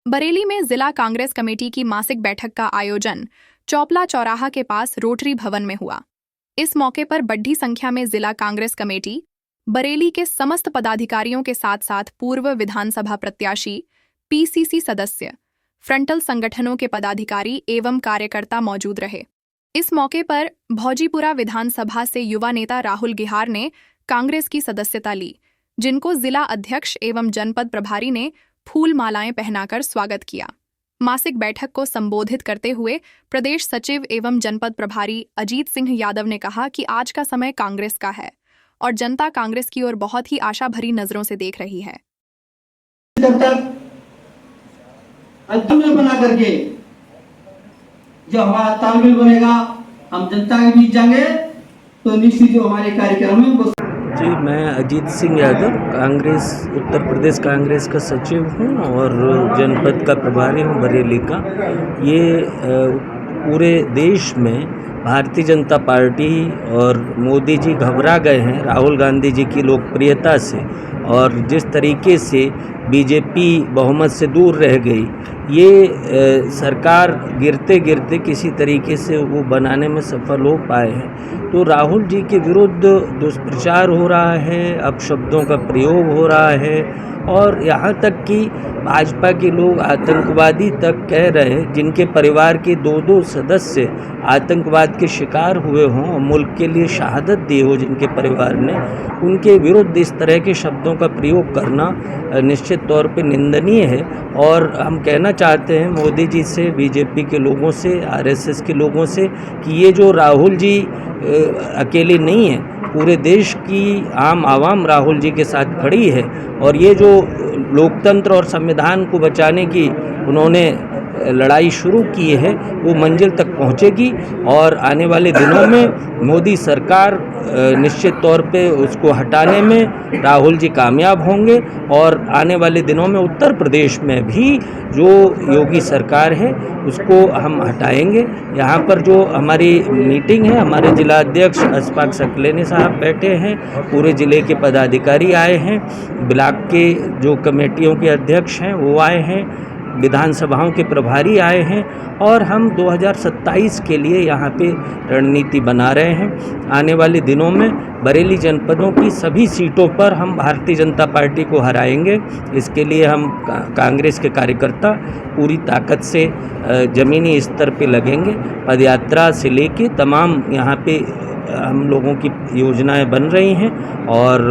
बरेली में जिला कांग्रेस कमेटी की मासिक बैठक का आयोजन चौपला चौराहा के पास रोटरी भवन में हुआ। इस मौके पर बड़ी संख्या में जिला कांग्रेस कमेटी बरेली के समस्त पदाधिकारियों के साथ साथ पूर्व विधानसभा प्रत्याशी, पीसीसी सदस्य, फ्रंटल संगठनों के पदाधिकारी एवं कार्यकर्ता मौजूद रहे। इस मौके पर भौजीपुरा विधानसभा से युवा नेता राहुल गिहार ने कांग्रेस की सदस्यता ली, जिनको जिला अध्यक्ष एवं जनपद प्रभारी ने फूल मालाएं पहनाकर स्वागत किया। मासिक बैठक को संबोधित करते हुए प्रदेश सचिव एवं जनपद प्रभारी अजीत सिंह यादव ने कहा कि आज का समय कांग्रेस का है और जनता कांग्रेस की ओर बहुत ही आशा भरी नजरों से देख रही है। जब तक तालमेल बना करके जब हमारा तालमेल बनेगा, हम जनता के बीच जाएंगे तो निश्चित जो हमारे कार्यक्रम में जी, मैं अजीत सिंह यादव कांग्रेस उत्तर प्रदेश कांग्रेस का सचिव हूँ और जनपद का प्रभारी हूँ बरेली का। ये पूरे देश में भारतीय जनता पार्टी और मोदी जी घबरा गए हैं राहुल गांधी जी की लोकप्रियता से, और जिस तरीके से बीजेपी बहुमत से दूर रह गई, ये सरकार गिरते गिरते किसी तरीके से वो बनाने में सफल हो पाए हैं। तो राहुल जी के विरुद्ध दुष्प्रचार हो रहा है, अपशब्दों का प्रयोग हो रहा है, और यहाँ तक कि भाजपा के लोग आतंकवादी तक कह रहे हैं, जिनके परिवार के दो सदस्य आतंकवाद के शिकार हुए हों और मुल्क के लिए शहादत दी हो जिनके परिवार ने, उनके विरुद्ध इस तरह के शब्दों का प्रयोग करना निश्चित तौर पे निंदनीय है। और हम कहना चाहते हैं मोदी जी से, बीजेपी के लोगों से, आरएसएस के लोगों से कि ये जो राहुल जी अकेले नहीं है, पूरे देश की आम आवाम राहुल जी के साथ खड़ी है, और ये जो लोकतंत्र और संविधान को बचाने की उन्होंने लड़ाई शुरू की है वो मंजिल तक पहुंचेगी। और आने वाले दिनों में मोदी सरकार निश्चित तौर पे उसको हटाने में राहुल जी कामयाब होंगे, और आने वाले दिनों में उत्तर प्रदेश में भी जो योगी सरकार है उसको हम हटाएंगे। यहाँ पर जो हमारी मीटिंग है, हमारे जिला अध्यक्ष अशफाक सकलेनी साहब बैठे हैं, पूरे ज़िले के पदाधिकारी आए हैं, ब्लॉक के जो कमेटियों के अध्यक्ष हैं वो आए हैं, विधानसभाओं के प्रभारी आए हैं, और हम 2027 के लिए यहाँ पे रणनीति बना रहे हैं। आने वाले दिनों में बरेली जनपदों की सभी सीटों पर हम भारतीय जनता पार्टी को हराएंगे। इसके लिए हम कांग्रेस के कार्यकर्ता पूरी ताकत से ज़मीनी स्तर पे लगेंगे। पदयात्रा से लेके तमाम यहाँ पे हम लोगों की योजनाएं बन रही हैं, और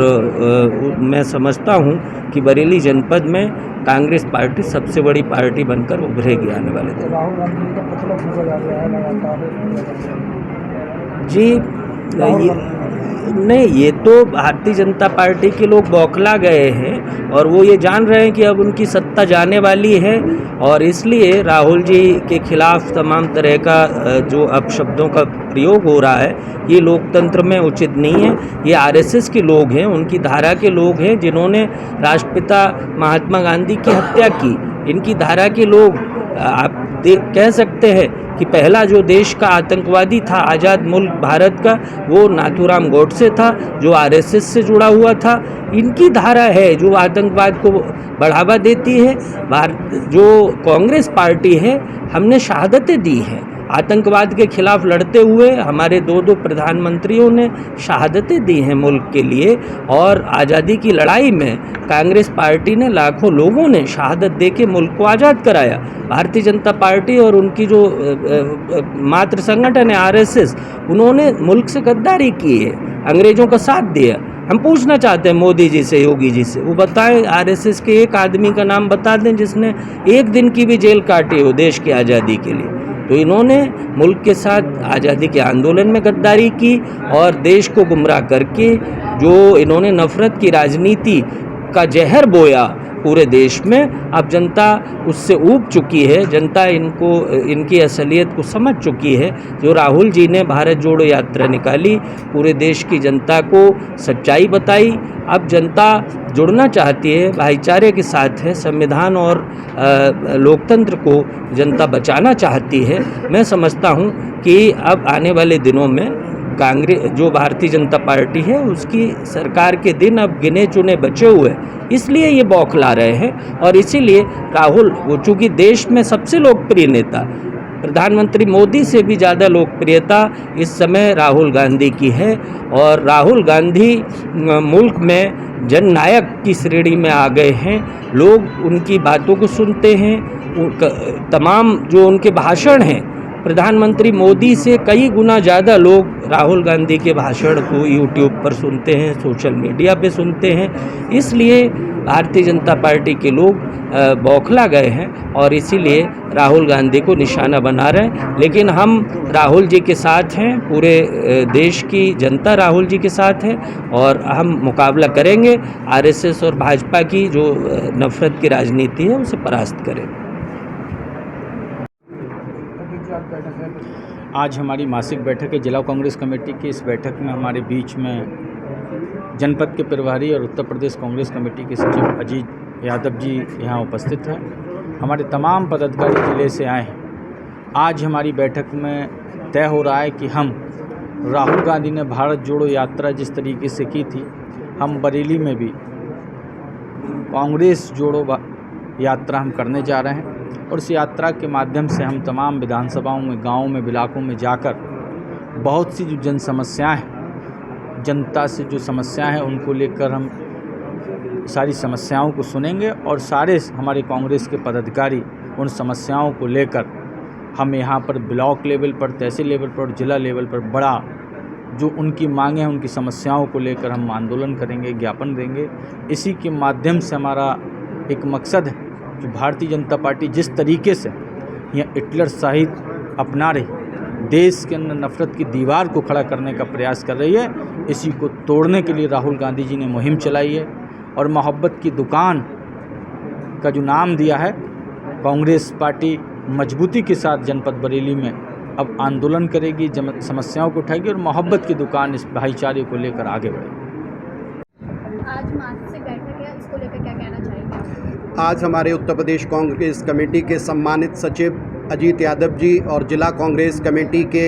मैं समझता हूं कि बरेली जनपद में कांग्रेस पार्टी सबसे बड़ी पार्टी बनकर उभरेगी आने वाले दिन। राहुल गांधी का पुतला फूंका जा रहा है लगातार। जी नहीं, ये तो भारतीय जनता पार्टी के लोग बौखला गए हैं और वो ये जान रहे हैं कि अब उनकी सत्ता जाने वाली है, और इसलिए राहुल जी के खिलाफ तमाम तरह का जो अपशब्दों का प्रयोग हो रहा है ये लोकतंत्र में उचित नहीं है। ये आरएसएस के लोग हैं, उनकी धारा के लोग हैं जिन्होंने राष्ट्रपिता महात्मा गांधी की हत्या की। इनकी धारा के लोग आप कह सकते हैं कि पहला जो देश का आतंकवादी था आज़ाद मुल्क भारत का, वो नाथूराम गोडसे था जो आरएसएस से जुड़ा हुआ था। इनकी धारा है जो आतंकवाद को बढ़ावा देती है। जो कांग्रेस पार्टी है, हमने शहादतें दी हैं आतंकवाद के खिलाफ लड़ते हुए, हमारे दो प्रधानमंत्रियों ने शहादतें दी हैं मुल्क के लिए, और आज़ादी की लड़ाई में कांग्रेस पार्टी ने लाखों लोगों ने शहादत दे के मुल्क को आज़ाद कराया। भारतीय जनता पार्टी और उनकी जो मातृ संगठन है आरएसएस, उन्होंने मुल्क से गद्दारी की है, अंग्रेज़ों का साथ दिया। हम पूछना चाहते हैं मोदी जी से, योगी जी से, वो बताएं आरएसएस के एक आदमी का नाम बता दें जिसने एक दिन की भी जेल काटी हो देश की आज़ादी के लिए। तो इन्होंने मुल्क के साथ आज़ादी के आंदोलन में गद्दारी की, और देश को गुमराह करके जो इन्होंने नफ़रत की राजनीति का जहर बोया पूरे देश में, अब जनता उससे ऊब चुकी है। जनता इनकी असलियत को समझ चुकी है। जो राहुल जी ने भारत जोड़ो यात्रा निकाली, पूरे देश की जनता को सच्चाई बताई। अब जनता जुड़ना चाहती है, भाईचारे के साथ है, संविधान और लोकतंत्र को जनता बचाना चाहती है। मैं समझता हूँ कि अब आने वाले दिनों में कांग्रेस जो भारतीय जनता पार्टी है उसकी सरकार के दिन अब गिने चुने बचे हुए हैं, इसलिए ये बौखला रहे हैं। और इसीलिए राहुल, वो चूँकि देश में सबसे लोकप्रिय नेता, प्रधानमंत्री मोदी से भी ज़्यादा लोकप्रियता इस समय राहुल गांधी की है। और राहुल गांधी मुल्क में जननायक की श्रेणी में आ गए हैं। लोग उनकी बातों को सुनते हैं, तमाम जो उनके भाषण हैं, प्रधानमंत्री मोदी से कई गुना ज़्यादा लोग राहुल गांधी के भाषण को यूट्यूब पर सुनते हैं, सोशल मीडिया पे सुनते हैं। इसलिए भारतीय जनता पार्टी के लोग बौखला गए हैं और इसीलिए राहुल गांधी को निशाना बना रहे हैं। लेकिन हम राहुल जी के साथ हैं, पूरे देश की जनता राहुल जी के साथ है और हम मुकाबला करेंगे। आरएसएस और भाजपा की जो नफरत की राजनीति है उसे परास्त करेंगे। आज हमारी मासिक बैठक है जिला कांग्रेस कमेटी की। इस बैठक में हमारे बीच में जनपद के प्रभारी और उत्तर प्रदेश कांग्रेस कमेटी के सचिव अजीत यादव जी यहाँ उपस्थित हैं। हमारे तमाम पदाधिकारी जिले से आए हैं। आज हमारी बैठक में तय हो रहा है कि हम राहुल गांधी ने भारत जोड़ो यात्रा जिस तरीके से की थी, हम बरेली में भी कांग्रेस जोड़ो यात्रा हम करने जा रहे हैं। और इस यात्रा के माध्यम से हम तमाम विधानसभाओं में, गाँवों में, इलाकों में जाकर बहुत सी जो जन समस्याएँ हैं, जनता से जो समस्याएं हैं उनको लेकर हम सारी समस्याओं को सुनेंगे और सारे हमारे कांग्रेस के पदाधिकारी उन समस्याओं को लेकर हम यहाँ पर ब्लॉक लेवल पर, तहसील लेवल पर और ज़िला लेवल पर बड़ा जो उनकी मांगें हैं, उनकी समस्याओं को लेकर हम आंदोलन करेंगे, ज्ञापन देंगे। इसी के माध्यम से हमारा एक मकसद है कि भारतीय जनता पार्टी जिस तरीके से यहाँ हिटलर साहित्य अपना रही, देश के अंदर नफरत की दीवार को खड़ा करने का प्रयास कर रही है, इसी को तोड़ने के लिए राहुल गांधी जी ने मुहिम चलाई है। और मोहब्बत की दुकान का जो नाम दिया है, कांग्रेस पार्टी मजबूती के साथ जनपद बरेली में अब आंदोलन करेगी, समस्याओं को उठाएगी और मोहब्बत की दुकान इस भाईचारे को लेकर आगे बढ़ेगी। आज मासिक बैठक है, इसको लेकर क्या कहना चाहेंगे? आज हमारे उत्तर प्रदेश कांग्रेस कमेटी के सम्मानित सचिव अजीत यादव जी और जिला कांग्रेस कमेटी के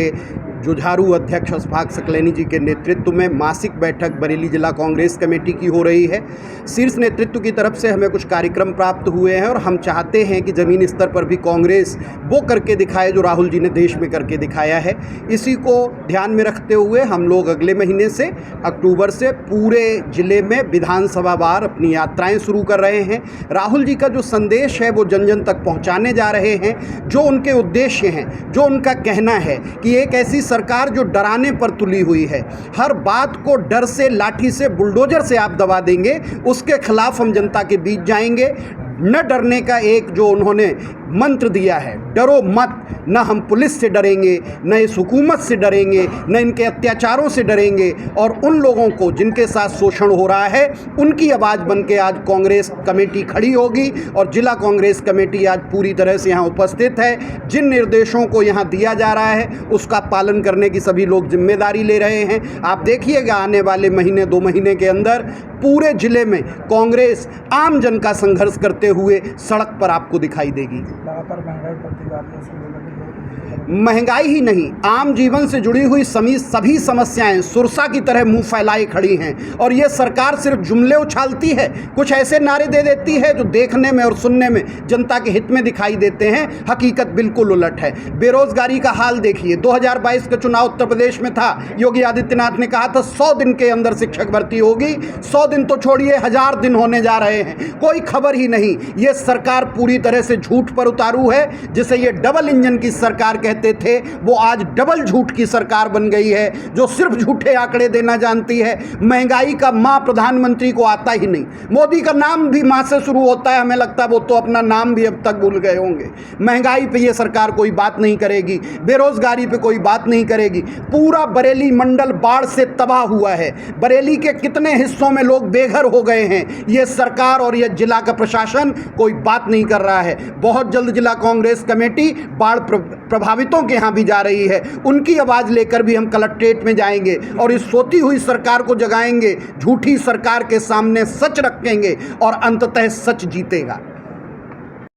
जुझारू अध्यक्ष अशफाक सकलैनी जी के नेतृत्व में मासिक बैठक बरेली जिला कांग्रेस कमेटी की हो रही है। शीर्ष नेतृत्व की तरफ से हमें कुछ कार्यक्रम प्राप्त हुए हैं और हम चाहते हैं कि ज़मीनी स्तर पर भी कांग्रेस वो करके दिखाए जो राहुल जी ने देश में करके दिखाया है। इसी को ध्यान में रखते हुए हम लोग अगले महीने से, अक्टूबर से, पूरे ज़िले में विधानसभा वार अपनी यात्राएँ शुरू कर रहे हैं। राहुल जी का जो संदेश है वो जन जन तक पहुँचाने जा रहे हैं। जो उनके उद्देश्य हैं, जो उनका कहना है कि एक ऐसी सरकार जो डराने पर तुली हुई है, हर बात को डर से, लाठी से, बुलडोजर से आप दबा देंगे, उसके खिलाफ हम जनता के बीच जाएंगे। न डरने का एक जो उन्होंने मंत्र दिया है, डरो मत, न हम पुलिस से डरेंगे, न इस हुकूमत से डरेंगे, न इनके अत्याचारों से डरेंगे। और उन लोगों को जिनके साथ शोषण हो रहा है, उनकी आवाज़ बन के आज कांग्रेस कमेटी खड़ी होगी। और जिला कांग्रेस कमेटी आज पूरी तरह से यहाँ उपस्थित है। जिन निर्देशों को यहाँ दिया जा रहा है उसका पालन करने की सभी लोग जिम्मेदारी ले रहे हैं। आप देखिएगा आने वाले महीने, 2 महीने के अंदर पूरे ज़िले में कांग्रेस आम जन का संघर्ष करते हुए सड़क पर आपको दिखाई देगी। लगातार महंगाई बढ़ती जा रही है, इसको लेकर महंगाई ही नहीं, आम जीवन से जुड़ी हुई सभी समस्याएं सुरसा की तरह मुंह फैलाए खड़ी हैं। और ये सरकार सिर्फ जुमले उछालती है, कुछ ऐसे नारे दे देती है जो देखने में और सुनने में जनता के हित में दिखाई देते हैं, हकीकत बिल्कुल उलट है। बेरोजगारी का हाल देखिए, 2022 का चुनाव उत्तर प्रदेश में था, योगी आदित्यनाथ ने कहा था 100 दिन के अंदर शिक्षक भर्ती होगी। 100 दिन तो छोड़िए, 1000 दिन होने जा रहे हैं, कोई खबर ही नहीं। ये सरकार पूरी तरह से झूठ पर उतारू है। जिसे ये डबल इंजन की सरकार कहते थे, वो आज डबल झूठ की सरकार बन गई है, जो सिर्फ झूठे आंकड़े देना जानती है। महंगाई का मां प्रधानमंत्री को आता ही नहीं। मोदी का नाम भी मां से शुरू होता है, हमें लगता है वो तो अपना नाम भी अब तक भूल गए होंगे। महंगाई पे ये सरकार कोई बात नहीं करेगी, बेरोजगारी पे कोई बात नहीं करेगी। पूरा बरेली मंडल बाढ़ से तबाह हुआ है। बरेली के कितने हिस्सों में लोग बेघर हो गए हैं, ये सरकार और ये जिला का प्रशासन कोई बात नहीं कर रहा है। बहुत जल्द जिला कांग्रेस कमेटी बाढ़ प्रभावितों के यहाँ भी जा रही है। उनकी आवाज़ लेकर भी हम कलेक्ट्रेट में जाएंगे और इस सोती हुई सरकार को जगाएंगे। झूठी सरकार के सामने सच रखेंगे और अंततः सच जीतेगा।